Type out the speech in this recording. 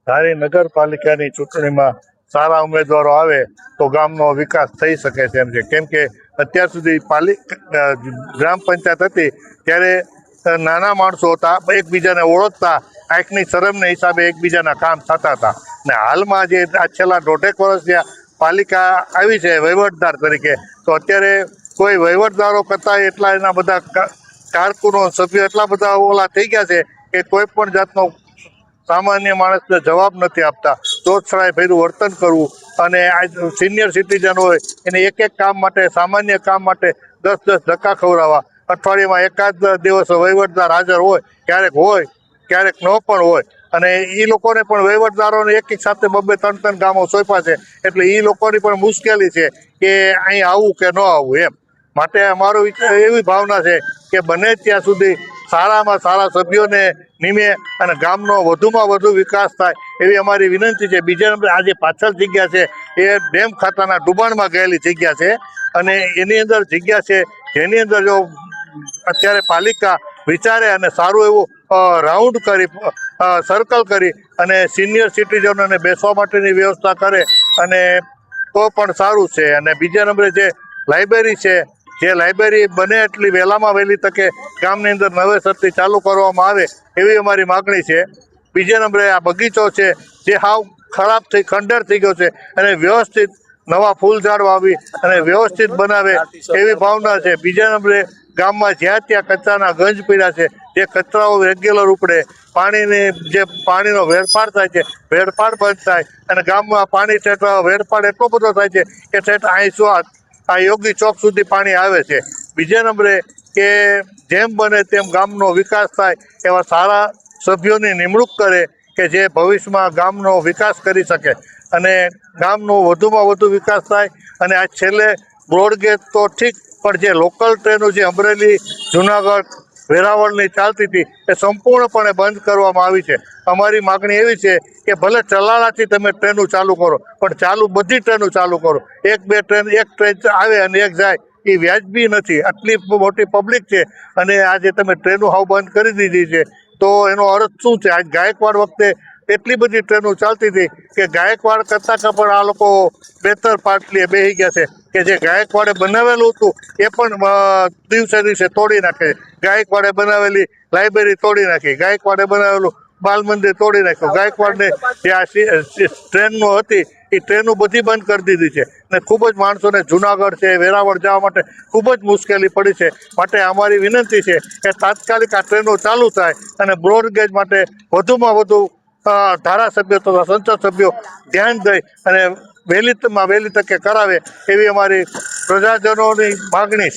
ધારી નગરપાલિકાની ચૂંટણીમાં સારા ઉમેદવારો આવે તો ગામનો વિકાસ થઈ શકે છે એમ છે. કેમ કે અત્યાર સુધી ગ્રામ પંચાયત હતી ત્યારે નાના માણસો હતા, એકબીજાને ઓળખતા, આંખની શરમને હિસાબે એકબીજાના કામ થતા હતા. ને હાલમાં જે આ છેલ્લા 1.5 વર્ષ પાલિકા આવી છે વહીવટદાર તરીકે, તો અત્યારે કોઈ વહીવટદારો કરતા એટલા એના બધા કારકુનો સભ્યો એટલા બધા ઓલા થઈ ગયા છે કે કોઈ પણ જાતનો સામાન્ય માણસને જવાબ નથી આપતા. ચોટછડાય ભર્યું વર્તન કરવું, અને આ સિનિયર સિટીઝન હોય એને એક કામ માટે, સામાન્ય કામ માટે 10 ધક્કા ખવડાવવા. અઠવાડિયામાં એકાદ દિવસ વહીવટદાર હાજર હોય, ક્યારેક ન પણ હોય. અને એ લોકોને પણ વહીવટદારોને એક સાથે 2-3 ગામો સોંપ્યા છે, એટલે એ લોકોની પણ મુશ્કેલી છે કે અહીં આવવું કે ન આવવું એમ. માટે અમારો એવી ભાવના છે કે બને ત્યાં સુધી સારામાં સારા સભ્યોને નિમે અને ગામનો વધુમાં વધુ વિકાસ થાય એવી અમારી વિનંતી છે. બીજા નંબરે આજે પાછળ જગ્યા છે એ ડેમ ખાતાના ડુબાણમાં ગયેલી જગ્યા છે, અને એની અંદર જગ્યા છે જેની અંદર જો અત્યારે પાલિકા વિચારે અને સારું એવું રાઉન્ડ કરી, સર્કલ કરી અને સિનિયર સિટીઝનોને બેસવા માટેની વ્યવસ્થા કરે અને તો પણ સારું છે. અને બીજા નંબરે જે લાઇબ્રેરી છે, જે લાઇબ્રેરી બને એટલી વહેલામાં વહેલી તકે ગામની અંદર નવેસરથી ચાલુ કરવામાં આવે એવી અમારી માગણી છે. બીજા નંબરે આ બગીચો છે જે હાવ ખરાબ ખંડેર થઈ ગયો છે, અને વ્યવસ્થિત નવા ફૂલ ઝાડ વાવી અને વ્યવસ્થિત બનાવે એવી ભાવના છે. બીજા નંબરે ગામમાં જ્યાં ત્યાં કચરાના ગંજ પીડ્યા છે, જે કચરાઓ રેગ્યુલર ઉપડે, પાણીનો વેડફાડ થાય છે, વેડફાડ બંધ થાય. અને ગામમાં પાણી વેડફાડ એટલો બધો થાય છે કે આ યોગી ચોક સુધી પાણી આવે છે. બીજા નંબરે કે જેમ બને તેમ ગામનો વિકાસ થાય એવા સારા સભ્યોની નિમણૂક કરે કે જે ભવિષ્યમાં ગામનો વિકાસ કરી શકે અને ગામનો વધુમાં વધુ વિકાસ થાય. અને આ છેલ્લે બ્રોડગેજ તો ઠીક, પણ જે લોકલ ટ્રેનો જે અમરેલી, જુનાગઢ, વેરાવળની ચાલતી હતી એ સંપૂર્ણપણે બંધ કરવામાં આવી છે. અમારી માગણી એવી છે કે ભલે ચલાલાથી તમે ટ્રેનો ચાલુ કરો, પણ બધી ટ્રેનો ચાલુ કરો. 1-2 ટ્રેન, એક ટ્રેન આવે અને એક જાય એ વ્યાજબી નથી. આટલી મોટી પબ્લિક છે અને આજે તમે ટ્રેનો હાવ બંધ કરી દીધી છે, તો એનો અર્થ શું છે? આજ ગાયકવાડ વખતે એટલી બધી ટ્રેનો ચાલતી હતી કે ગાયકવાડ કરતાં પણ આ લોકો બેતર પાટલીએ બેસી ગયા છે કે જે ગાયકવાડે બનાવેલું હતું એ પણ દિવસે તોડી નાખે. ગાયકવાડે બનાવેલી લાઇબ્રેરી તોડી નાખી, ગાયકવાડે બનાવેલું બાલ મંદિર તોડી નાખ્યું. ગાયકવાડને જે આ ટ્રેનો હતી એ ટ્રેનો બધી બંધ કરી દીધી છે, અને ખૂબ જ માણસોને જુનાગઢ છે, વેરાવળ જવા માટે ખૂબ જ મુશ્કેલી પડી છે. માટે અમારી વિનંતી છે કે તાત્કાલિક આ ટ્રેનો ચાલુ થાય અને બ્રોડગેજ માટે વધુમાં વધુ ધારાસભ્યો તથા સંસદ સભ્યો ધ્યાન દઈ અને વહેલી તકે કરાવે એવી અમારી પ્રજાજનોની માગણી છે.